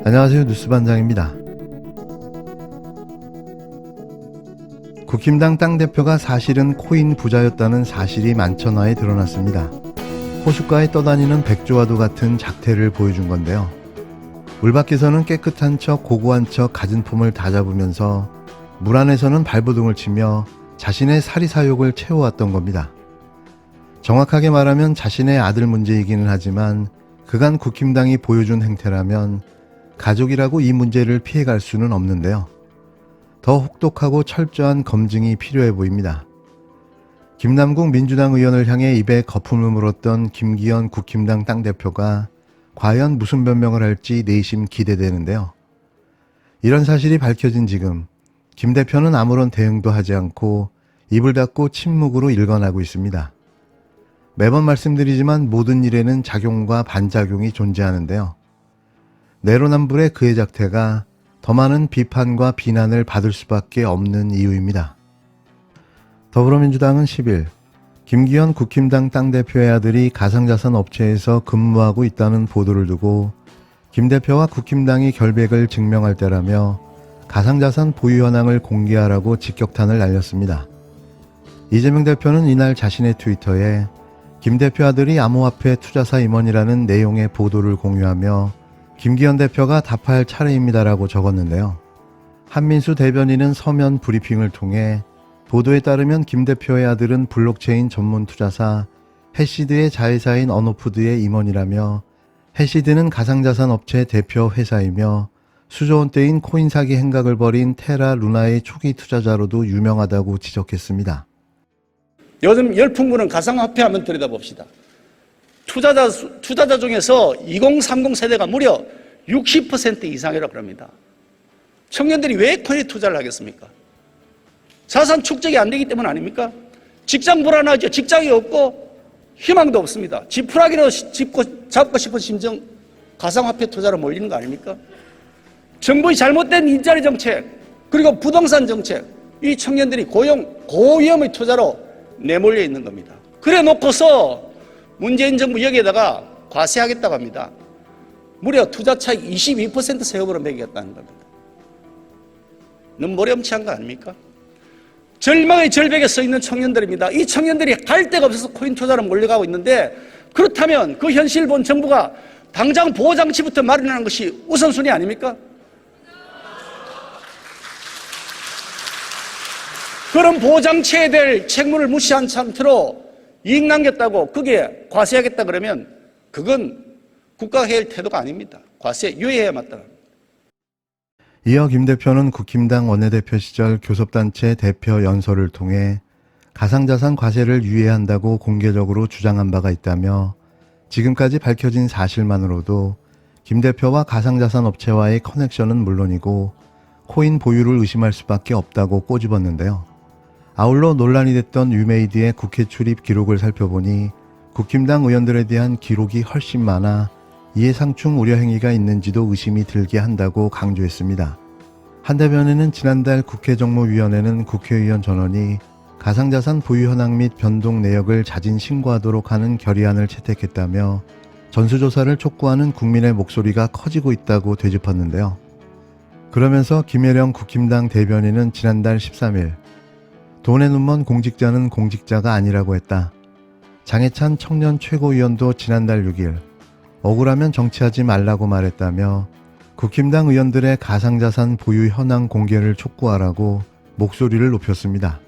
안녕하세요. 뉴스반장입니다. 국힘당 당대표가 사실은 코인 부자였다는 사실이 만천하에 드러났습니다. 호숫가에 떠다니는 백조와도 같은 작태를 보여준 건데요. 물 밖에서는 깨끗한 척 고고한 척 갖은 폼을 다잡으면서 물 안에서는 발버둥을 치며 자신의 사리사욕을 채워왔던 겁니다. 정확하게 말하면 자신의 아들 문제이기는 하지만 그간 국힘당이 보여준 행태라면 가족이라고 이 문제를 피해갈 수는 없는데요. 더 혹독하고 철저한 검증이 필요해 보입니다. 김남국 민주당 의원을 향해 입에 거품을 물었던 김기현 국힘당 당대표가 과연 무슨 변명을 할지 내심 기대되는데요. 이런 사실이 밝혀진 지금 김 대표는 아무런 대응도 하지 않고 입을 닫고 침묵으로 일관하고 있습니다. 매번 말씀드리지만 모든 일에는 작용과 반작용이 존재하는데요. 내로남불의 그의 작태가 더 많은 비판과 비난을 받을 수밖에 없는 이유입니다. 더불어민주당은 10일 김기현 국힘당 당대표의 아들이 가상자산 업체에서 근무하고 있다는 보도를 두고 김 대표와 국힘당이 결백을 증명할 때라며 가상자산 보유 현황을 공개하라고 직격탄을 날렸습니다. 이재명 대표는 이날 자신의 트위터에 김 대표 아들이 암호화폐 투자사 임원이라는 내용의 보도를 공유하며 김기현 대표가 답할 차례입니다라고 적었는데요. 한민수 대변인은 서면 브리핑을 통해 보도에 따르면 김 대표의 아들은 블록체인 전문 투자사 해시드의 자회사인 언어푸드의 임원이라며 해시드는 가상자산 업체 대표 회사이며 수조 원대인 코인 사기 행각을 벌인 테라 루나의 초기 투자자로도 유명하다고 지적했습니다. 요즘 열풍 부는 가상화폐 한번 들여다봅시다. 투자자 중에서 2030 세대가 무려 60% 이상이라고 합니다. 청년들이 왜 코인에 투자를 하겠습니까? 자산 축적이 안 되기 때문 아닙니까? 직장 불안하죠. 직장이 없고 희망도 없습니다. 지푸라기로 잡고 싶은 심정 가상화폐 투자로 몰리는 거 아닙니까? 정부의 잘못된 일자리 정책 그리고 부동산 정책 이 청년들이 고위험의 투자로 내몰려 있는 겁니다. 그래 놓고서 문재인 정부 여기에다가 과세하겠다고 합니다. 무려 투자 차익 22% 세금으로 매기겠다는 겁니다. 너무 머리엄치한 거 아닙니까? 절망의 절벽에 서 있는 청년들입니다. 이 청년들이 갈 데가 없어서 코인 투자로 몰려가고 있는데 그렇다면 그 현실을 본 정부가 당장 보호장치부터 마련하는 것이 우선순위 아닙니까? 그런 보호장치에 대해 책무를 무시한 상태로 이익 남겼다고 그게 과세하겠다 그러면 그건 국가가 해야 할 태도가 아닙니다. 과세 유예해야 마땅합니다. 이어 김 대표는 국힘당 원내대표 시절 교섭단체 대표 연설을 통해 가상자산 과세를 유예한다고 공개적으로 주장한 바가 있다며 지금까지 밝혀진 사실만으로도 김 대표와 가상자산 업체와의 커넥션은 물론이고 코인 보유를 의심할 수밖에 없다고 꼬집었는데요. 아울러 논란이 됐던 유메이드의 국회 출입 기록을 살펴보니 국힘당 의원들에 대한 기록이 훨씬 많아 이해상충 우려 행위가 있는지도 의심이 들게 한다고 강조했습니다. 한 대변인은 지난달 국회정무위원회는 국회의원 전원이 가상자산 보유 현황 및 변동 내역을 자진 신고하도록 하는 결의안을 채택했다며 전수조사를 촉구하는 국민의 목소리가 커지고 있다고 되짚었는데요. 그러면서 김혜령 국힘당 대변인은 지난달 13일 돈의 눈먼 공직자는 공직자가 아니라고 했다. 장해찬 청년 최고위원도 지난달 6일 억울하면 정치하지 말라고 말했다며 국힘당 의원들의 가상자산 보유 현황 공개를 촉구하라고 목소리를 높였습니다.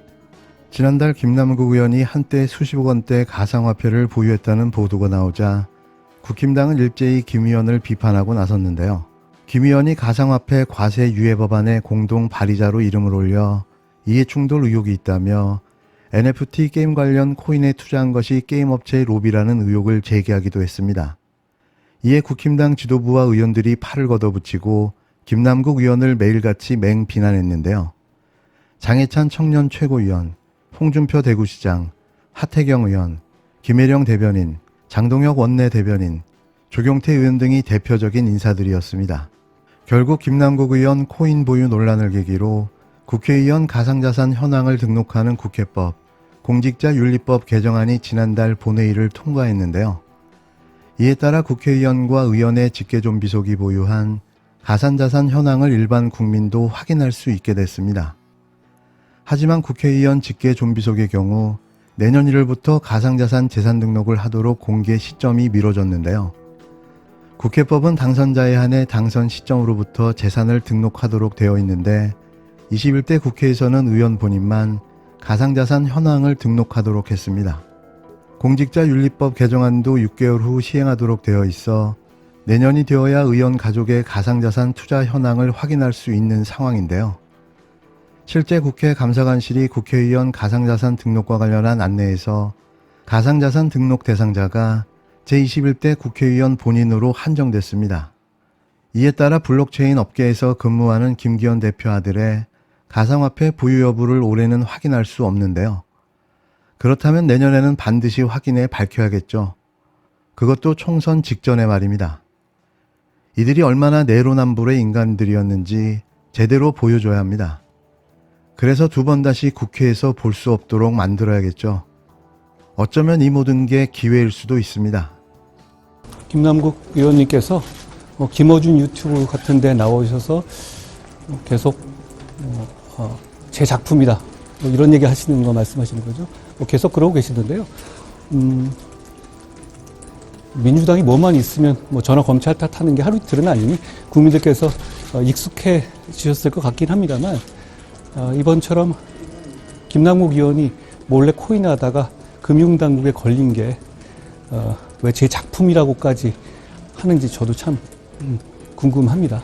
지난달 김남국 의원이 한때 수십억 원대 가상화폐를 보유했다는 보도가 나오자 국힘당은 일제히 김 의원을 비판하고 나섰는데요. 김 의원이 가상화폐 과세 유예 법안의 공동 발의자로 이름을 올려 이해충돌 의혹이 있다며 NFT 게임 관련 코인에 투자한 것이 게임업체의 로비라는 의혹을 제기하기도 했습니다. 이에 국힘당 지도부와 의원들이 팔을 걷어붙이고 김남국 의원을 매일같이 맹비난했는데요. 장해찬 청년 최고위원, 홍준표 대구시장, 하태경 의원, 김혜령 대변인, 장동혁 원내대변인, 조경태 의원 등이 대표적인 인사들이었습니다. 결국 김남국 의원 코인 보유 논란을 계기로 국회의원 가상자산 현황을 등록하는 국회법, 공직자윤리법 개정안이 지난달 본회의를 통과했는데요. 이에 따라 국회의원과 의원의 직계존비속이 보유한 가산자산 현황을 일반 국민도 확인할 수 있게 됐습니다. 하지만 국회의원 직계 좀비속의 경우 내년 1월부터 가상자산 재산 등록을 하도록 공개 시점이 미뤄졌는데요. 국회법은 당선자에 한해 당선 시점으로부터 재산을 등록하도록 되어 있는데 21대 국회에서는 의원 본인만 가상자산 현황을 등록하도록 했습니다. 공직자윤리법 개정안도 6개월 후 시행하도록 되어 있어 내년이 되어야 의원 가족의 가상자산 투자 현황을 확인할 수 있는 상황인데요. 실제 국회 감사관실이 국회의원 가상자산 등록과 관련한 안내에서 가상자산 등록 대상자가 제21대 국회의원 본인으로 한정됐습니다. 이에 따라 블록체인 업계에서 근무하는 김기현 대표 아들의 가상화폐 보유 여부를 올해는 확인할 수 없는데요. 그렇다면 내년에는 반드시 확인해 밝혀야겠죠. 그것도 총선 직전에 말입니다. 이들이 얼마나 내로남불의 인간들이었는지 제대로 보여줘야 합니다. 그래서 두 번 다시 국회에서 볼 수 없도록 만들어야겠죠. 어쩌면 이 모든 게 기회일 수도 있습니다. 김남국 의원님께서 김어준 유튜브 같은 데 나오셔서 계속 제 작품이다 이런 얘기 하시는 거 말씀하시는 거죠. 계속 그러고 계시던데요. 민주당이 뭐만 있으면 전화 검찰 탓하는 게 하루 이틀은 아니니 국민들께서 익숙해지셨을 것 같긴 합니다만 이번처럼 김남국 의원이 몰래 코인 하다가 금융당국에 걸린 게 왜 제 작품이라고까지 하는지 저도 참 궁금합니다.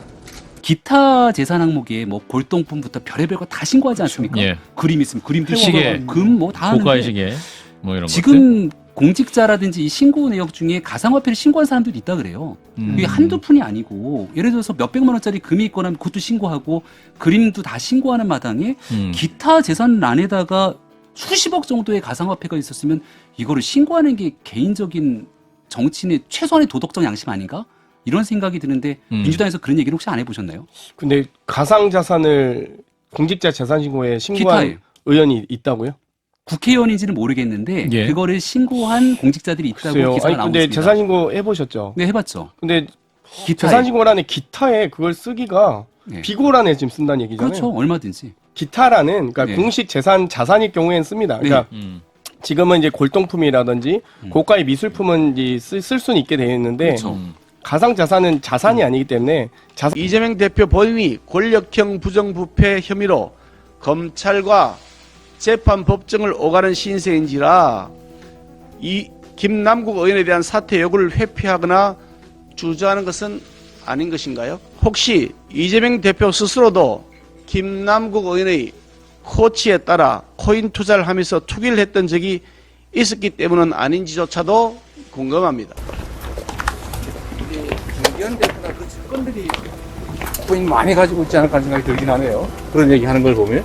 기타 재산 항목에 뭐 골동품부터 별의별 거 다 신고하지 않습니까? 예. 그림 있으면 그림도 시계, 신고, 금 뭐 다 하는데 고가의 시계 뭐 이런 지금 공직자라든지 이 신고 내역 중에 가상화폐를 신고한 사람들도 있다 그래요. 이게 한두 푼이 아니고 예를 들어서 몇백만 원짜리 금이 있거나 하면 그것도 신고하고 그림도 다 신고하는 마당에 기타 재산란에다가 수십억 정도의 가상화폐가 있었으면 이거를 신고하는 게 개인적인 정치인의 최소한의 도덕적 양심 아닌가? 이런 생각이 드는데 민주당에서 그런 얘기를 혹시 안 해보셨나요? 근데 가상자산을 공직자 재산신고에 신고한 기타에. 의원이 있다고요? 국회의원인지는 모르겠는데 예. 그거를 신고한 공직자들이 있다고 글쎄요. 기사가 아니 나오고 근데 있습니다. 재산신고 해보셨죠? 네, 해봤죠. 근데 기타에. 재산신고란에 기타에 그걸 쓰기가 네. 비고란에 지금 쓴다는 얘기잖아요. 그렇죠. 얼마든지. 기타라는 그러니까 네. 공식 자산일 경우에는 씁니다. 그러니까 지금은 이제 골동품이라든지 고가의 미술품은 이제 쓸 수는 있게 되어 있는데 그렇죠. 가상자산은 자산이 아니기 때문에 이재명 대표 본인이 권력형 부정부패 혐의로 검찰과 재판 법정을 오가는 신세인지라 이 김남국 의원에 대한 사퇴 요구를 회피하거나 주저하는 것은 아닌 것인가요? 혹시 이재명 대표 스스로도 김남국 의원의 코치에 따라 코인 투자를 하면서 투기를 했던 적이 있었기 때문은 아닌지조차도 궁금합니다. 김기현 대표나 그 측근들이 코인 많이 가지고 있지 않을까 생각이 들긴 하네요. 그런 얘기 하는 걸 보면.